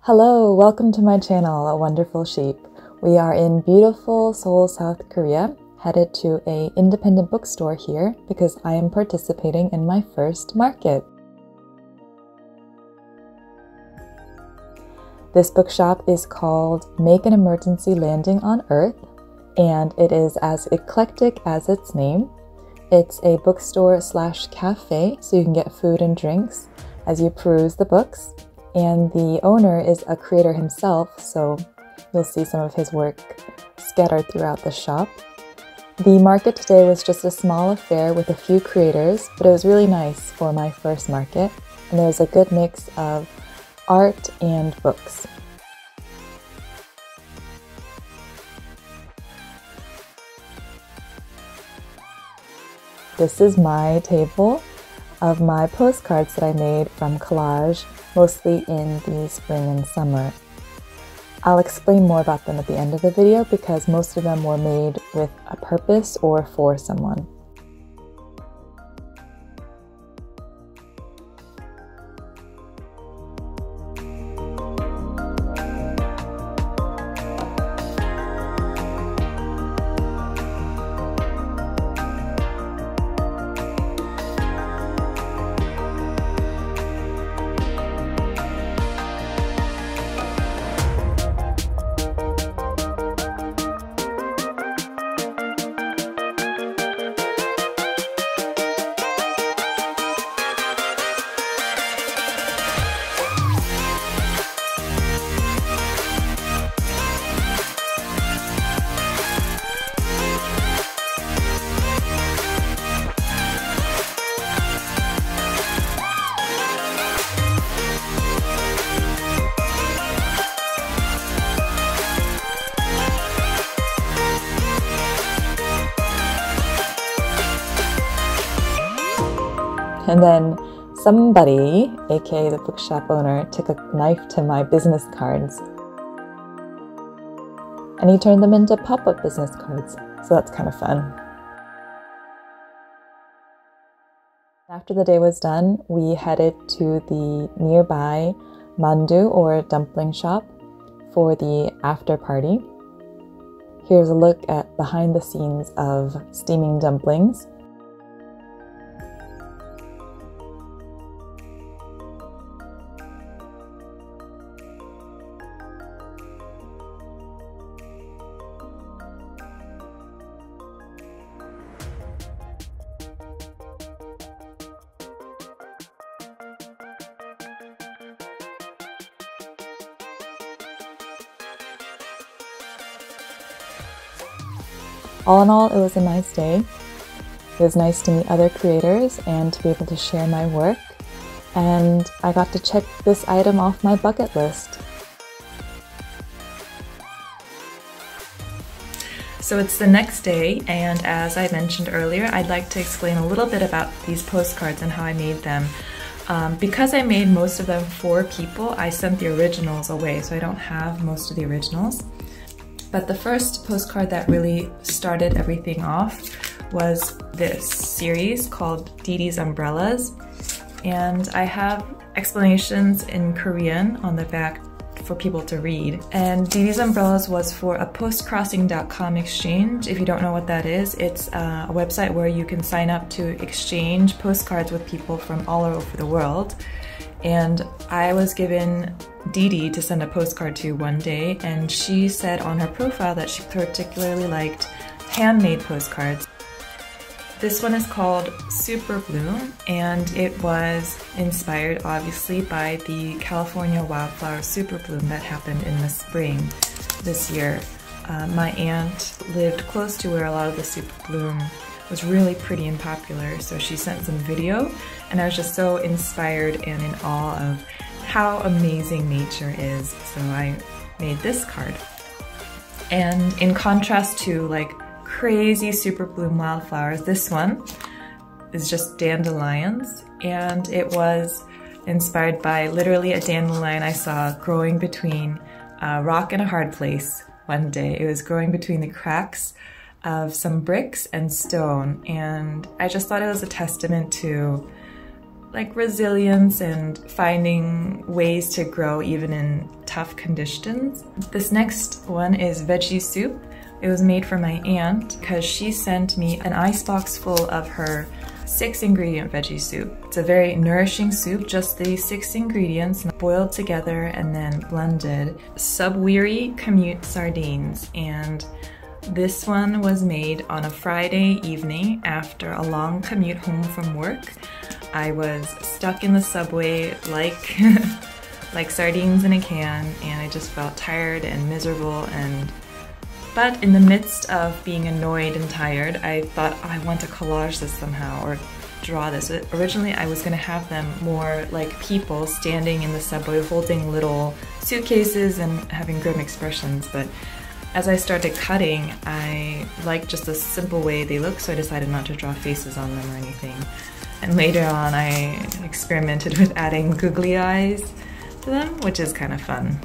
Hello, welcome to my channel, A Wonderful Sheep. We are in beautiful Seoul, South Korea, headed to an independent bookstore here because I am participating in my first market. This bookshop is called Make an Emergency Landing on Earth, and it is as eclectic as its name. It's a bookstore slash cafe, so you can get food and drinks as you peruse the books. And the owner is a creator himself, so you'll see some of his work scattered throughout the shop. The market today was just a small affair with a few creators, but it was really nice for my first market, and there was a good mix of art and books. This is my table of my postcards that I made from collage, mostly in the spring and summer. I'll explain more about them at the end of the video because most of them were made with a purpose or for someone. And then somebody, aka the bookshop owner, took a knife to my business cards and he turned them into pop-up business cards. So that's kind of fun. After the day was done, we headed to the nearby mandu or dumpling shop for the after party. Here's a look at behind the scenes of steaming dumplings. All in all, it was a nice day. It was nice to meet other creators and to be able to share my work. And I got to check this item off my bucket list. So it's the next day, and as I mentioned earlier, I'd like to explain a little bit about these postcards and how I made them. Because I made most of them for people, I sent the originals away, so I don't have most of the originals. But the first postcard that really started everything off was this series called Didi's Umbrellas. And I have explanations in Korean on the back for people to read. And Didi's Umbrellas was for a postcrossing.com exchange. If you don't know what that is, it's a website where you can sign up to exchange postcards with people from all over the world. And I was given Didi to send a postcard to one day, and she said on her profile that she particularly liked handmade postcards. This one is called Super Bloom, and it was inspired obviously by the California wildflower Super Bloom that happened in the spring this year. My aunt lived close to where a lot of the Super Bloom was really pretty and popular, so she sent some video, and I was just so inspired and in awe of how amazing nature is, so I made this card. And in contrast to like crazy super bloom wildflowers, this one is just dandelions, and it was inspired by literally a dandelion I saw growing between a rock and a hard place one day. It was growing between the cracks of some bricks and stone, and I just thought it was a testament to like resilience and finding ways to grow even in tough conditions. This next one is veggie soup. It was made for my aunt because she sent me an icebox full of her 6-ingredient veggie soup. It's a very nourishing soup, just the 6 ingredients boiled together and then blended. Sub-weary commute sardines, and this one was made on a Friday evening after a long commute home from work. I was stuck in the subway like like sardines in a can, and I just felt tired and miserable. But in the midst of being annoyed and tired, I thought, oh, I want to collage this somehow or draw this. Originally, I was going to have them more like people standing in the subway holding little suitcases and having grim expressions, but as I started cutting, I liked just the simple way they look, so I decided not to draw faces on them or anything. And later on, I experimented with adding googly eyes to them, which is kind of fun.